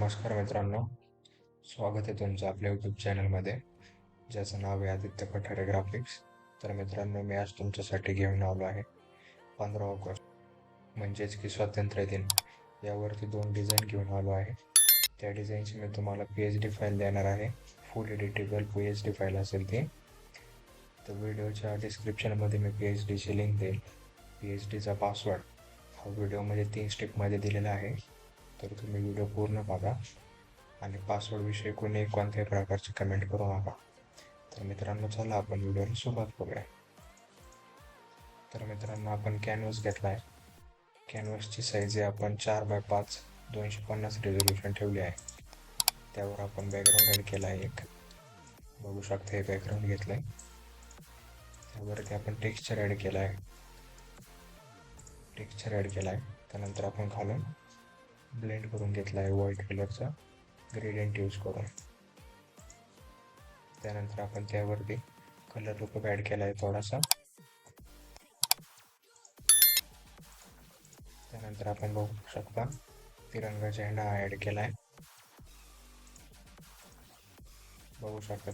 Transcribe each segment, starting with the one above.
नमस्कार मित्रांनो, स्वागत आहे तुमचं आपल्या यूट्यूब चॅनलमध्ये, ज्याचं नाव आहे आदित्य पठारे ग्राफिक्स. तर मित्रांनो, मी आज तुमच्यासाठी घेऊन आलो आहे 15 ऑगस्ट म्हणजेच की स्वातंत्र्य दिन. यावरती 2 डिझाईन घेऊन आलो आहे. त्या डिझाईनची मी तुम्हाला PSD फाईल देणार आहे. फुल एडिटेबल PSD फाईल असेल ती. तर व्हिडिओच्या डिस्क्रिप्शनमध्ये मी PSDची लिंक देईल. PSDचा पासवर्ड हा व्हिडिओमध्ये 3 स्टेपमध्ये दिलेला आहे. तर तुम्ही व्हिडिओ पूर्ण बघा आणि पासवर्डविषयी कोणत्याही प्रकारची कमेंट करू नका. तर मित्रांनो, चला आपण व्हिडिओला सुरुवात करूया. तर मित्रांनो, आपण कॅनव्हास घेतला आहे. कॅनव्हासची साईज आहे आपण 4x5 250 रेझोल्यूशन ठेवली आहे. त्यावर आपण बॅकग्राऊंड ॲड केला आहे. एक बघू शकता, हे बॅकग्राऊंड घेतलं आहे. त्यावरती आपण टेक्स्चर ॲड केला आहे. त्यानंतर आपण खालून ब्लेंड करून घेतला आहे व्हाईट कलरचा ग्रेडियंट यूज करून. त्यानंतर आपण त्यावरती कलर लुक ॲड केला आहे थोडासा. त्यानंतर आपण बघू शकता तिरंगा झेंडा ॲड केला आहे, बघू शकता.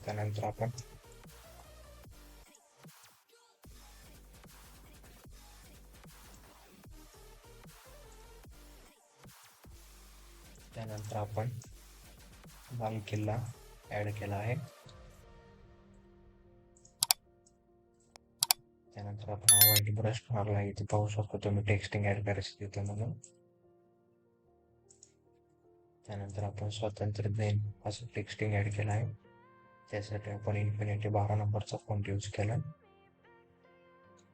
त्यानंतर आपण लाल किल्ला ॲड केला आहे. त्यानंतर आपण व्हाईट ब्रश मारला आहे, इथे पाहू शकतो तुम्ही टेक्स्टिंग ॲड करायची तिथे म्हणून. त्यानंतर आपण स्वातंत्र्य दिन असं टेक्स्टिंग ॲड केलं आहे. त्यासाठी आपण इन्फिनिटी 12 नंबरचा फॉन्ट यूज केला.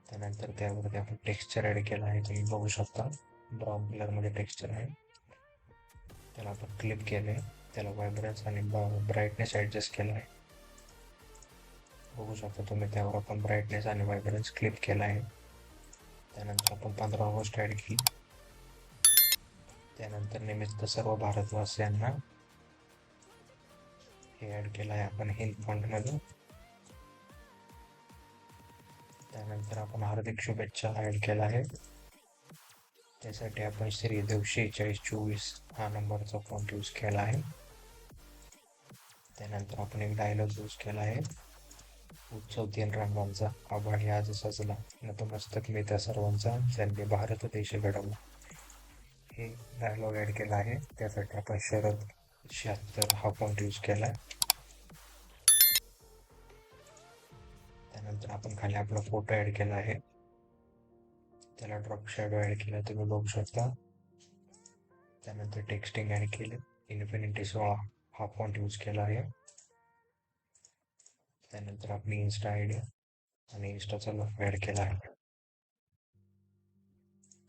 त्यानंतर त्यावरती आपण टेक्स्चर ॲड केला आहे, तुम्ही बघू शकता ब्राऊन कलरमध्ये टेक्स्चर आहे. त्याला आपण क्लिप केले, त्याला व्हायब्रन्स आणि ब्राईटनेस ॲडजस्ट केला आहे, बघू शकता तुम्ही. त्यावर आपण ब्राईटनेस आणि व्हायब्रन्स क्लिप केला आहे. त्यानंतर आपण 15 ऑगस्ट ॲड केली. त्यानंतर निमित्त सर्व भारतवासियांना हे ॲड केलं आहे आपण हिंद फॉन्टमध्ये. त्यानंतर आपण हार्दिक शुभेच्छा ॲड केला आहे. त्यासाठी आपण श्रीदेव 4624 हा नंबरचा फॉन्ट यूज केला आहे. त्यानंतर आपण एक डायलॉग यूज केला आहे, उत्सव 3 रंगांचा, आभाळी आज सजला, नतमस्तक मी त्या सर्वांचा, ज्यांनी भारत देश घडवला. हे डायलॉग ॲड केला आहे. त्यासाठी आपण शरद 76 हा फॉन्ट यूज केला आहे. त्यानंतर आपण खाली आपला फोटो ॲड केला आहे, त्याला ड्रॉप शॅडो ॲड केला, तुम्ही बघू शकता. त्यानंतर टेक्स्टिंग ॲड केले, इन्फिनिटी 16 हा फॉन्ट यूज केला आहे. त्यानंतर आपली इन्स्टा आय डी आणि इन्स्टाचा लोगो ॲड केला आहे.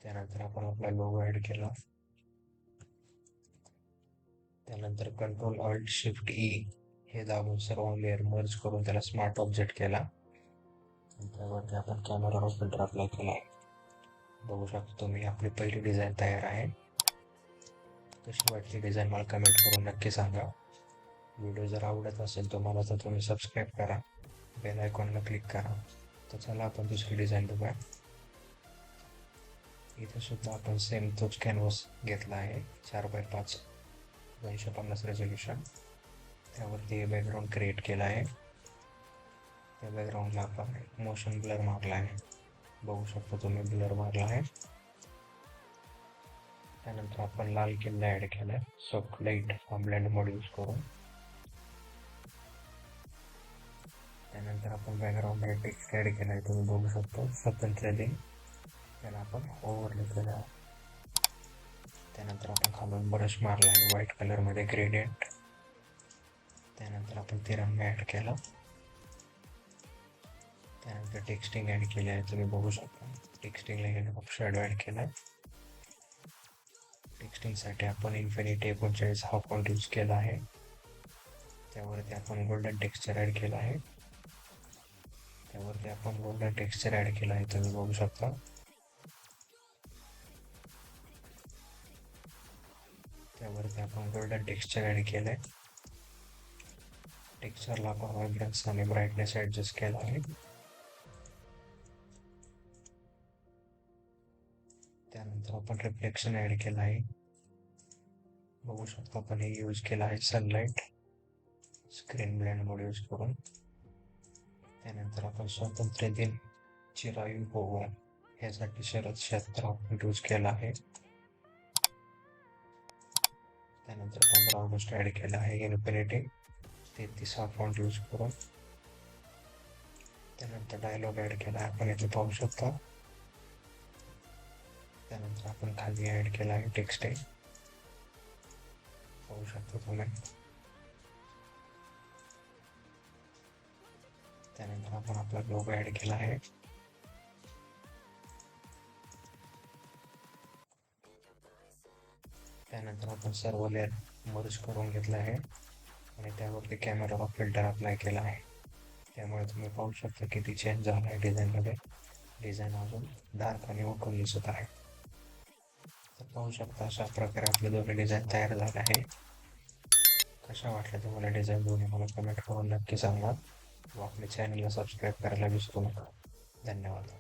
त्यानंतर आपण आपला लोगो ॲड केला. त्यानंतर Ctrl+Alt+Shift+E हे दाबून सर्व लेअर मर्ज करून त्याला स्मार्ट ऑब्जेक्ट केला. त्यावरती आपण कॅमेरा रोल फिल्टर अप्लाय केला आहे, बघू शकता तुम्ही. आपली पहिली डिझाईन तयार आहे. कशी वाटली डिझाईन मला कमेंट करून नक्की सांगा. व्हिडिओ जर आवडत असेल तुम्हाला तर तुम्ही सबस्क्राईब करा, बेल आयकॉनला क्लिक करा. तर चला आपण दुसरी डिझाईन बघूया. इथे सुद्धा आपण सेम तोच कॅनव्हास घेतला आहे, 4x5 250 रेझोल्यूशन. त्यावरती बॅकग्राऊंड क्रिएट केला आहे. त्या बॅकग्राऊंडला आपण मोशन ब्लर मारला आहे, बघू शकता तुम्ही, ब्लर मारला आहे. त्यानंतर आपण लाल किल्ला ॲड केला आहे, सॉफ्ट लाईट हा ब्लेंड मोड यूज करून. त्यानंतर आपण बॅकग्राऊंड टेक्स्ट ॲड केला आहे, तुम्ही बघू शकता, स्वातंत्र्य दिन, त्याला आपण ओव्हरले केला आहे. त्यानंतर आपण खालून ब्रश मारला आहे व्हाईट कलरमध्ये ग्रेडियंट. त्यानंतर आपण तिरंगा ॲड केला. त्यानंतर टेक्स्टिंग ॲड केले आहे, तुम्ही बघू शकता. टेक्स्टिंगला गेले शॅडो ॲड केला आहे. टेक्स्टिंगसाठी आपण इन्फिनिटी 39 हा फॉन्ट यूज केला आहे. त्यावरती आपण गोल्डन टेक्स्चर ॲड केला आहे. तुम्ही बघू शकता. त्यावरती आपण गोल्डन टेक्स्चर ॲड केलं आहे. टेक्स्चरला आपण व्हायब्रन्स आणि ब्राईटनेस ॲडजस्ट केला आहे. त्यानंतर आपण रिफ्लेक्शन ॲड केला आहे, बघू शकतो आपण हे यूज केला आहे सनलाइट स्क्रीन ब्लेंड मोड यूज करून. त्यानंतर आपण स्वातंत्र्य दिन चिरायू होवो यासाठी शरद क्षेत्र यूज केला आहे. त्यानंतर 15 ऑगस्ट ऍड केला आहे इन्फिनिटी 33 हा फॉन्ट यूज करून. त्यानंतर डायलॉग ऍड केला आहे आपण इथे पाहू शकता. त्यानंतर आपण खाली ऍड केला आहे टेक्स्ट पाहू शकता तुम्ही. त्यानंतर आपण आपला लोगो ऍड केला आहे. त्यानंतर आपण सर्व लेअर मर्ज करून घेतला आहे आणि त्यावरती कॅमेरा फिल्टर अप्लाय केला आहे. त्यामुळे तुम्ही पाहू शकता किती चेंज झाला आहे डिझाईनमध्ये. डिझाईन अजून डार्क आणि उठून दिसत आहे. तर पाहू शकता अशा प्रकारे आपले दोन्ही डिझाईन तयार झाले आहे. कशा वाटल्या तुम्हाला डिझाईन दोन्ही मला कमेंट करून नक्की सांगा व आपल्या चॅनलला सबस्क्राईब करायला विसरू नका. धन्यवाद.